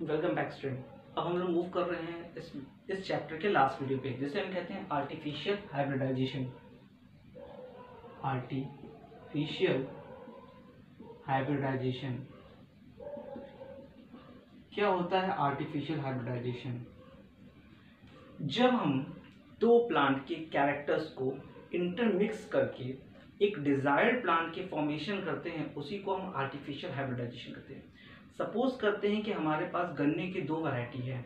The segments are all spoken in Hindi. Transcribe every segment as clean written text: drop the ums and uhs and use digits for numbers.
Welcome back student. अब हम लोग मूव कर रहे हैं इस चैप्टर के लास्ट वीडियो पे, जिसे हम कहते हैं आर्टिफिशियल हाइब्रिडाइजेशन। आर्टिफिशियल हाइब्रिडाइजेशन क्या होता है? आर्टिफिशियल हाइब्रिडाइजेशन जब हम दो प्लांट के कैरेक्टर्स को इंटरमिक्स करके एक डिजायर्ड प्लांट के फॉर्मेशन करते हैं, उसी को हम आर्टिफिशियल हाइब्रिडाइजेशन कहते हैं। सपोज करते हैं कि हमारे पास गन्ने की दो वैरायटी है,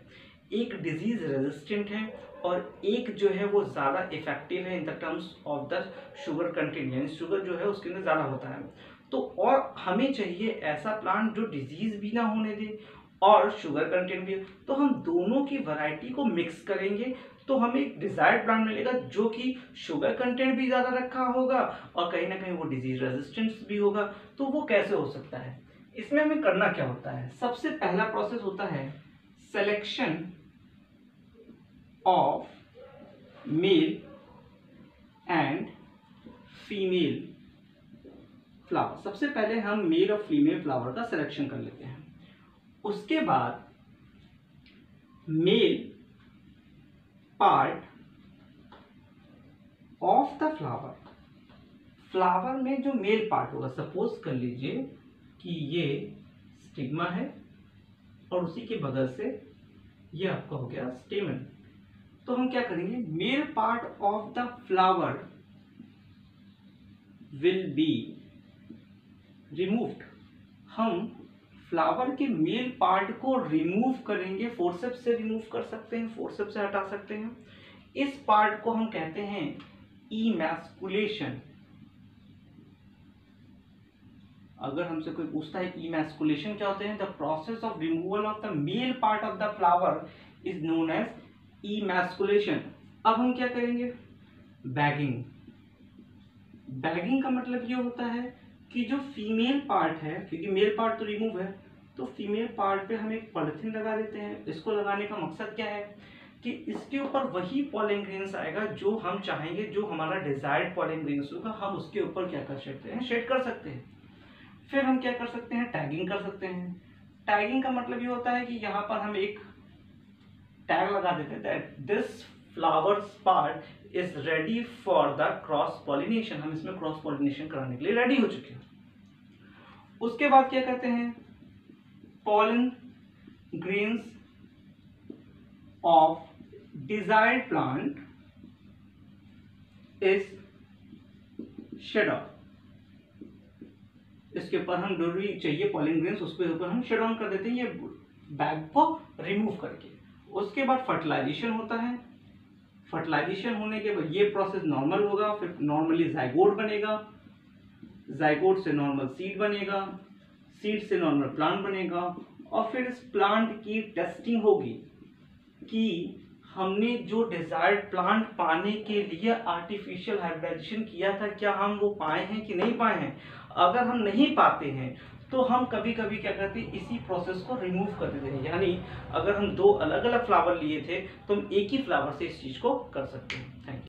एक डिजीज रेजिस्टेंट है और एक जो है वो ज़्यादा इफेक्टिव है in the terms of the sugar content, यानी शुगर जो है उसके अंदर ज़्यादा होता है। तो और हमें चाहिए ऐसा प्लांट जो डिजीज भी ना होने दे और शुगर कंटेंट भी। तो हम दोनों की वैरायटी को मिक्स करेंगे तो हमें एक डिजायर्ड प्लांट मिलेगा जो कि शुगर कंटेंट भी ज़्यादा रखा होगा और कहीं ना कहीं वो डिजीज रेजिस्टेंस भी होगा। तो वो कैसे हो सकता है? इसमें हमें करना क्या होता है? सबसे पहला प्रोसेस होता है selection of male and female flower. सबसे पहले हम मेल और फीमेल फ्लावर का सिलेक्शन कर लेते हैं। उसके बाद mail part of the flower, flower में जो मेल पार्ट होगा, सपोज कर लीजिए कि ये स्टिग्मा है और उसी के बगल से ये आपका हो गया स्टेमन। तो हम क्या करेंगे, mail part of the flower will be removed. हम फ्लावर के मेल पार्ट को रिमूव करेंगे, फोर्सेप्स से रिमूव कर सकते हैं, फोर्सेप्स से हटा सकते हैं। इस पार्ट को हम कहते हैं इमैस्कुलेशन। अगर हमसे कोई पूछता है इमैस्कुलेशन क्या होते हैं, the process of removal of the male part of the flower is known as emasculation. अब हम क्या करेंगे, बैगिंग। बैगिंग का मतलब ये होता है कि जो फीमेल पार्ट है, क्योंकि मेल पार्ट तो रिमूव है, तो फीमेल पार्ट पे हम एक पॉलिथीन लगा देते हैं। इसको लगाने का मकसद क्या है कि इसके ऊपर वही पॉलन ग्रेन्स आएगा जो हम चाहेंगे, जो हमारा डिजायर्ड पॉलन ग्रेन्स होगा, हम उसके ऊपर क्या कर सकते हैं, शेड कर सकते हैं। फिर हम क्या कर सकते हैं, टैगिंग कर सकते हैं। टैगिंग का मतलब ये होता है कि यहाँ पर हम एक टैग लगा देते हैं that this flowers part is ready for the cross pollination. हम इसमें क्रॉस पॉलिनेशन कराने के लिए रेडी हो चुके हैं। उसके बाद क्या करते हैं, pollen grains of desired plant is shed off। इसके ऊपर हम जो भी चाहिए pollen grains उसके ऊपर हम शेड ऑन कर देते हैं, ये बैग को रिमूव करके। उसके बाद फर्टिलाइजेशन होता है। फर्टिलाइजेशन होने के बाद ये प्रोसेस नॉर्मल होगा, फिर नॉर्मली जाइगोट बनेगा, जाइगोट से नॉर्मल सीड बनेगा, सीड से नॉर्मल प्लांट बनेगा और फिर इस प्लांट की टेस्टिंग होगी कि हमने जो डिजायर्ड प्लांट पाने के लिए आर्टिफिशियल हाइब्रिडाइजेशन किया था, क्या हम वो पाए हैं कि नहीं पाए हैं। अगर हम नहीं पाते हैं तो हम कभी कभी क्या करते हैं, इसी प्रोसेस को रिमूव कर देते हैं। यानी अगर हम दो अलग अलग फ्लावर लिए थे तो हम एक ही फ्लावर से इस चीज को कर सकते हैं। Thank you.